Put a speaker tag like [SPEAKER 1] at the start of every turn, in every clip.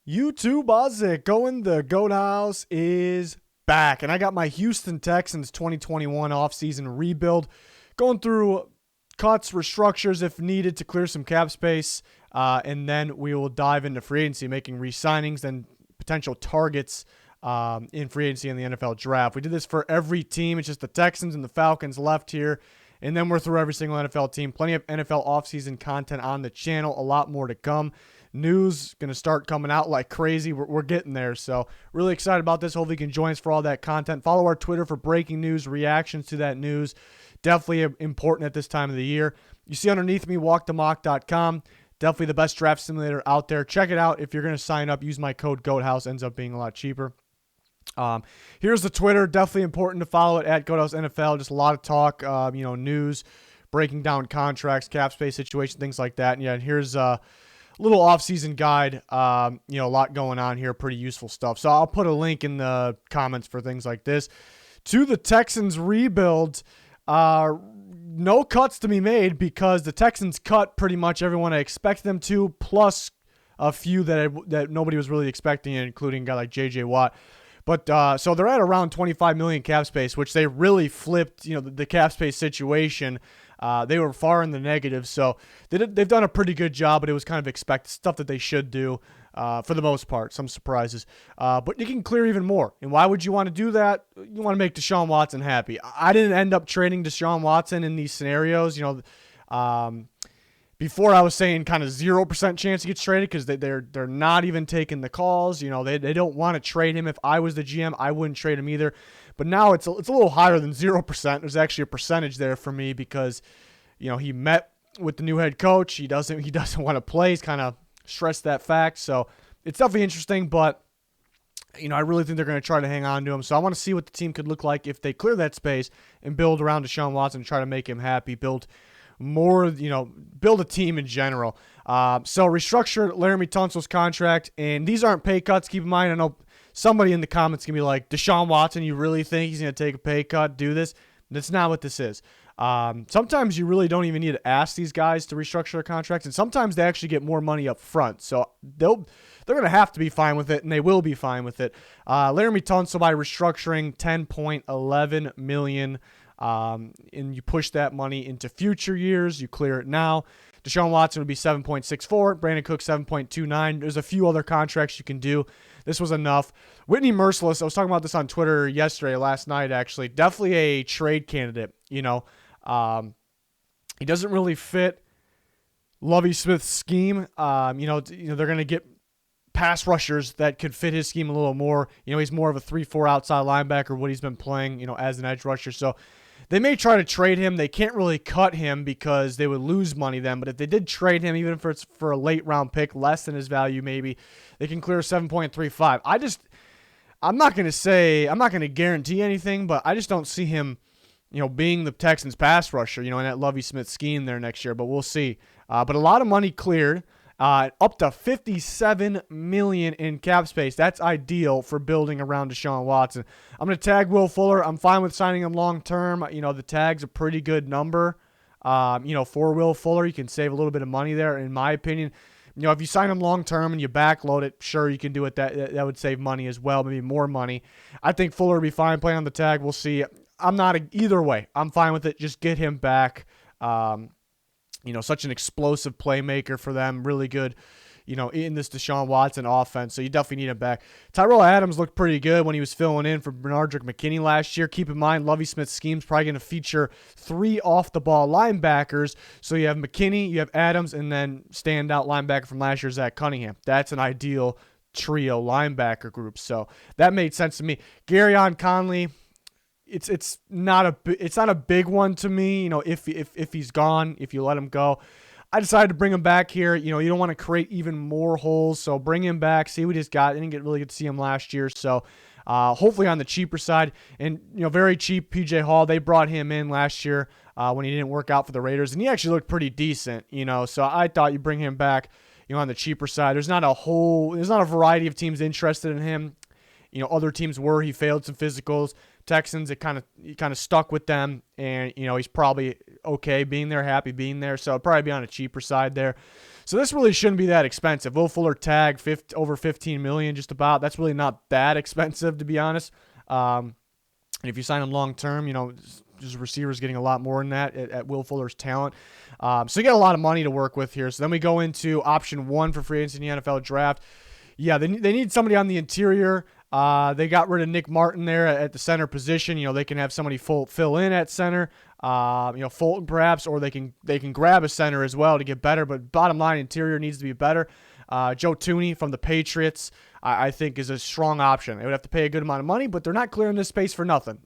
[SPEAKER 1] YouTube, how's it going? The GOAT House is back, and I got my Houston Texans 2021 offseason rebuild, going through cuts, restructures if needed to clear some cap space, and then we will dive into free agency, making re-signings and potential targets in free agency in the NFL draft. We did this for every team. It's just the Texans and the Falcons left here, and then we're through every single NFL team. Plenty of NFL offseason content on the channel, a lot more to come. News going to start coming out like crazy. We're getting there, so really excited about this. Hopefully you can join us for all that content. Follow our Twitter for breaking news, reactions to that news. Definitely important at this time of the year. You see underneath me, walkthemock.com. Definitely the best draft simulator out there. Check it out. If you're going to sign up, use my code GOATHOUSE. Ends up being a lot cheaper. Here's the Twitter. Definitely important to follow it at GoatHouseNFL. Just a lot of talk, news, breaking down contracts, cap space situation, things like that. And yeah, here's little off-season guide, a lot going on here, pretty useful stuff. So I'll put a link in the comments for things like this. To the Texans rebuild, no cuts to be made because the Texans cut pretty much everyone I expected them to, plus a few that nobody was really expecting, including a guy like J.J. Watt. But so they're at around $25 million cap space, which they really flipped, the cap space situation. They were far in the negative, so they've done a pretty good job, but it was kind of expected stuff that they should do for the most part. Some surprises. But you can clear even more. And why would you want to do that? You want to make Deshaun Watson happy. I didn't end up trading Deshaun Watson in these scenarios. Before I was saying kind of 0% chance he gets traded because they're not even taking the calls. They don't want to trade him. If I was the GM, I wouldn't trade him either. But now it's a little higher than 0%. There's actually a percentage there for me because, he met with the new head coach. He doesn't want to play. He's kind of stressed that fact. So it's definitely interesting, but I really think they're going to try to hang on to him. So I want to see what the team could look like if they clear that space and build around Deshaun Watson and try to make him happy, build a team in general. So restructure Laramie Tunsil's contract, and these aren't pay cuts. Keep in mind, I know somebody in the comments can be like, Deshaun Watson, you really think he's going to take a pay cut, do this? That's not what this is. Sometimes you really don't even need to ask these guys to restructure their contracts, and sometimes they actually get more money up front. So they're going to have to be fine with it, and they will be fine with it. Laramie Tunsil, by restructuring $10.11 million, and you push that money into future years. You clear it now. Deshaun Watson would be 7.64. Brandon Cook 7.29. There's a few other contracts you can do. This was enough. Whitney Merciless, I was talking about this on Twitter last night actually. Definitely a trade candidate. He doesn't really fit Lovie Smith's scheme. They're going to get pass rushers that could fit his scheme a little more. He's more of a 3-4 outside linebacker, what he's been playing, as an edge rusher. So they may try to trade him. They can't really cut him because they would lose money then. But if they did trade him, even if it's for a late round pick, less than his value maybe, they can clear 7.35. I'm not going to guarantee anything, but I just don't see him, being the Texans pass rusher, in that Lovie Smith scheme there next year. But we'll see. But a lot of money cleared. Up to $57 million in cap space. That's ideal for building around Deshaun Watson. I'm going to tag Will Fuller. I'm fine with signing him long term. The tag's a pretty good number. For Will Fuller, you can save a little bit of money there, in my opinion. If you sign him long term and you backload it, sure, you can do it. That would save money as well, maybe more money. I think Fuller would be fine playing on the tag. We'll see. I'm not either way. I'm fine with it. Just get him back. Such an explosive playmaker for them. Really good, in this Deshaun Watson offense. So you definitely need him back. Tyrell Adams looked pretty good when he was filling in for Bernardrick McKinney last year. Keep in mind, Lovie Smith's scheme's probably going to feature 3 off-the-ball linebackers. So you have McKinney, you have Adams, and then standout linebacker from last year, Zach Cunningham. That's an ideal trio linebacker group. So that made sense to me. Garyon Conley, it's not a big one to me. If he's gone, if you let him go, I decided to bring him back here. You don't want to create even more holes, so bring him back. See what he's got. I didn't really get to see him last year, so hopefully on the cheaper side. And very cheap. PJ Hall, they brought him in last year when he didn't work out for the Raiders, and he actually looked pretty decent. So I thought you bring him back. On the cheaper side, there's not a variety of teams interested in him. Other teams were. He failed some physicals. Texans, he kind of stuck with them, and he's probably okay being there, happy being there. So it'll probably be on a cheaper side there. So this really shouldn't be that expensive. Will Fuller tag over $15 million just about. That's really not that expensive, to be honest. And if you sign him long term, just receivers getting a lot more than that at Will Fuller's talent. So you got a lot of money to work with here. So then we go into option 1 for free agency in the NFL draft. Yeah, they need somebody on the interior. They got rid of Nick Martin there at the center position. They can have somebody fill in at center. Fulton perhaps, or they can grab a center as well to get better. But bottom line, interior needs to be better. Joe Thuney from the Patriots, I think, is a strong option. They would have to pay a good amount of money, but they're not clearing this space for nothing.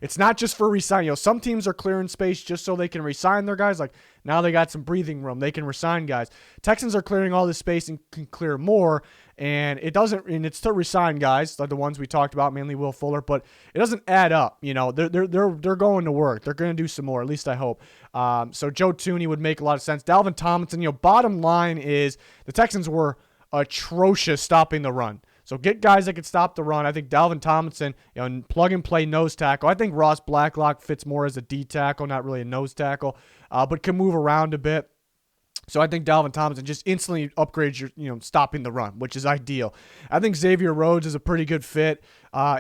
[SPEAKER 1] It's not just for re-sign. Some teams are clearing space just so they can re-sign their guys. Like now they got some breathing room. They can re-sign guys. Texans are clearing all this space and can clear more. And it's to resign guys like the ones we talked about, mainly Will Fuller, but it doesn't add up. They're going to work. They're going to do some more. At least I hope. So Joe Thuney would make a lot of sense. Dalvin Tomlinson. Bottom line is the Texans were atrocious stopping the run. So get guys that can stop the run. I think Dalvin Tomlinson, plug and play nose tackle. I think Ross Blacklock fits more as a D tackle, not really a nose tackle, but can move around a bit. So I think Dalvin Tomlinson just instantly upgrades your, stopping the run, which is ideal. I think Xavier Rhodes is a pretty good fit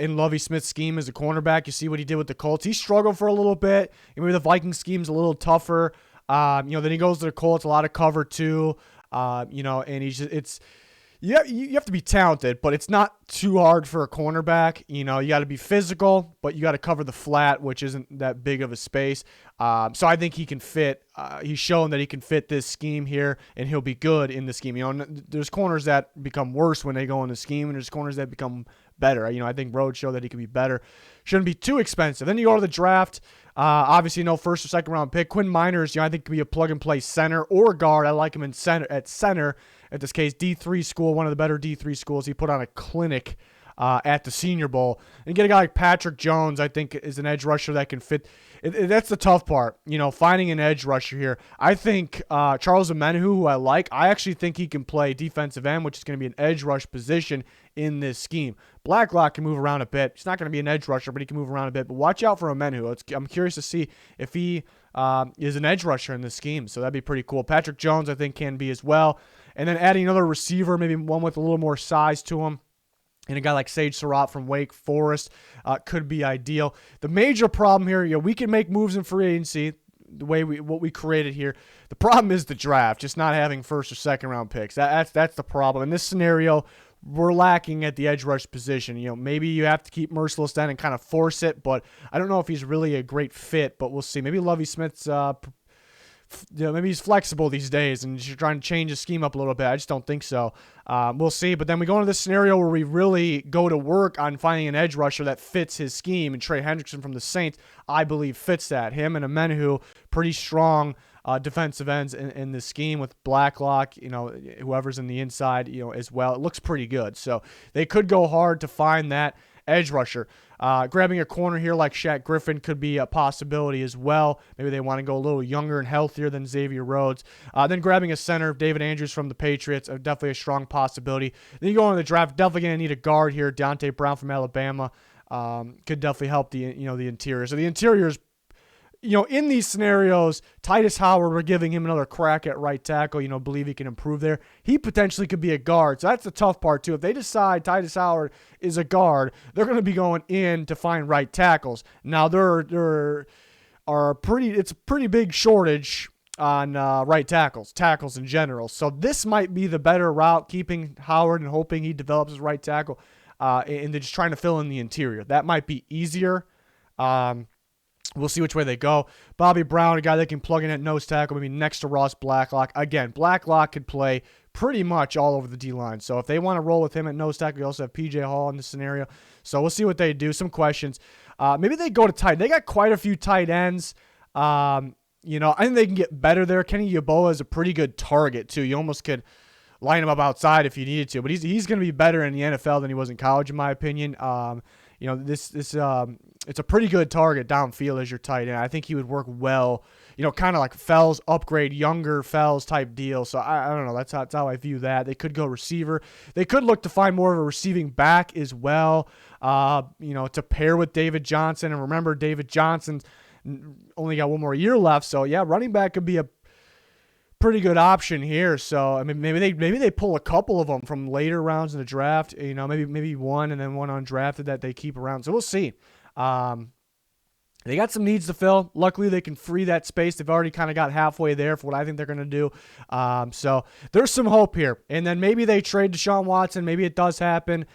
[SPEAKER 1] in Lovie Smith's scheme as a cornerback. You see what he did with the Colts. He struggled for a little bit. Maybe the Vikings scheme's a little tougher. Then he goes to the Colts, a lot of cover too. And you have to be talented, but it's not too hard for a cornerback. You got to be physical, but you got to cover the flat, which isn't that big of a space. So I think he can fit. He's shown that he can fit this scheme here, and he'll be good in the scheme. There's corners that become worse when they go in the scheme, and there's corners that become better. I think Rhodes showed that he can be better. Shouldn't be too expensive. Then you go to the draft. Obviously, no first or second round pick. Quinn Miners, I think could be a plug and play center or guard. I like him in center. At this case, D3 school, one of the better D3 schools. He put on a clinic at the Senior Bowl. And get a guy like Patrick Jones, I think, is an edge rusher that can fit. That's the tough part, finding an edge rusher here. I think Charles Omenihu, who I like, I actually think he can play defensive end, which is going to be an edge rush position in this scheme. Blacklock can move around a bit. He's not going to be an edge rusher, but he can move around a bit. But watch out for Omenihu. I'm curious to see if he is an edge rusher in this scheme. So that'd be pretty cool. Patrick Jones, I think, can be as well. And then adding another receiver, maybe one with a little more size to him, and a guy like Sage Surratt from Wake Forest could be ideal. The major problem here, we can make moves in free agency the way what we created here. The problem is the draft, just not having first or second round picks. That's the problem. In this scenario, we're lacking at the edge rush position. Maybe you have to keep Merciless then and kind of force it, but I don't know if he's really a great fit, but we'll see. Maybe Lovie Smith's maybe he's flexible these days and you're trying to change his scheme up a little bit. I just don't think so. We'll see. But then we go into this scenario where we really go to work on finding an edge rusher that fits his scheme. And Trey Hendrickson from the Saints, I believe, fits that. Him and Omenihu, pretty strong defensive ends in the scheme with Blacklock, whoever's in the inside, as well. It looks pretty good. So they could go hard to find that edge rusher. Grabbing a corner here like Shaq Griffin could be a possibility as well. Maybe they want to go a little younger and healthier than Xavier Rhodes. Then grabbing a center, David Andrews from the Patriots, definitely a strong possibility. Then you go into the draft, definitely going to need a guard here. Deontay Brown from Alabama could definitely help the interior. So the interior is, in these scenarios, Titus Howard, we're giving him another crack at right tackle, believe he can improve there. He potentially could be a guard. So that's the tough part, too. If they decide Titus Howard is a guard, they're going to be going in to find right tackles. Now, it's a pretty big shortage on right tackles in general. So this might be the better route, keeping Howard and hoping he develops as right tackle, and they're just trying to fill in the interior. That might be easier. We'll see which way they go. Bobby Brown, a guy that can plug in at nose tackle, maybe next to Ross Blacklock. Again, Blacklock could play pretty much all over the D-line. So if they want to roll with him at nose tackle, we also have P.J. Hall in this scenario. So we'll see what they do. Some questions. Maybe they go to tight. They got quite a few tight ends. I think they can get better there. Kenny Yeboah is a pretty good target, too. You almost could line him up outside if you needed to. But he's going to be better in the NFL than he was in college, in my opinion. It's a pretty good target downfield as your tight end. I think he would work well, kind of like Fells upgrade, younger Fells type deal. So I don't know. That's how I view that. They could go receiver. They could look to find more of a receiving back as well, to pair with David Johnson. And remember, David Johnson's only got one more year left. So, yeah, running back could be a pretty good option here. So I mean, maybe they pull a couple of them from later rounds in the draft. You know, maybe one and then one undrafted that they keep around. So we'll see. They got some needs to fill. Luckily, they can free that space. They've already kind of got halfway there for what I think they're going to do. So there's some hope here. And then maybe they trade Deshaun Watson. Maybe it does happen.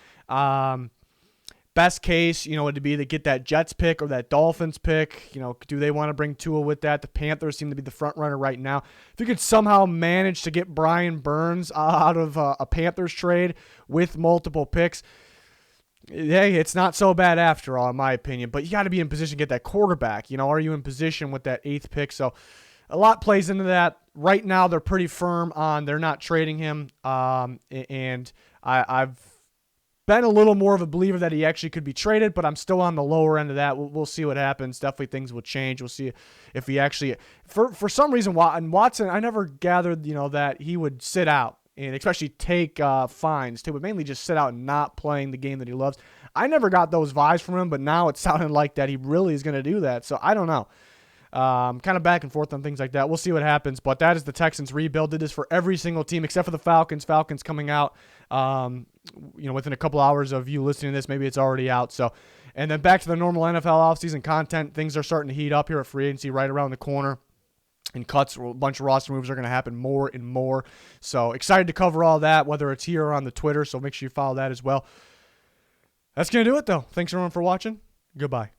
[SPEAKER 1] Best case, would be to get that Jets pick or that Dolphins pick. Do they want to bring Tua with that? The Panthers seem to be the front runner right now. If you could somehow manage to get Brian Burns out of a Panthers trade with multiple picks, hey, it's not so bad after all, in my opinion. But you got to be in position to get that quarterback. Are you in position with that 8th pick? So a lot plays into that. Right now, they're pretty firm on they're not trading him. And I've been a little more of a believer that he actually could be traded, but I'm still on the lower end of that. We'll see what happens. Definitely things will change. We'll see if he actually, for some reason, Watson, I never gathered, that he would sit out and especially take fines. He would mainly just sit out and not playing the game that he loves. I never got those vibes from him, but now it's sounding like that he really is going to do that. So I don't know. Kind of back and forth on things like that. We'll see what happens, but that is the Texans rebuild. Did this for every single team except for the Falcons. Falcons coming out, within a couple hours of you listening to this, maybe it's already out. So, and then back to the normal NFL offseason content. Things are starting to heat up here at free agency right around the corner. And cuts, a bunch of roster moves are going to happen more and more. So excited to cover all that, whether it's here or on the Twitter. So make sure you follow that as well. That's going to do it, though. Thanks, everyone, for watching. Goodbye.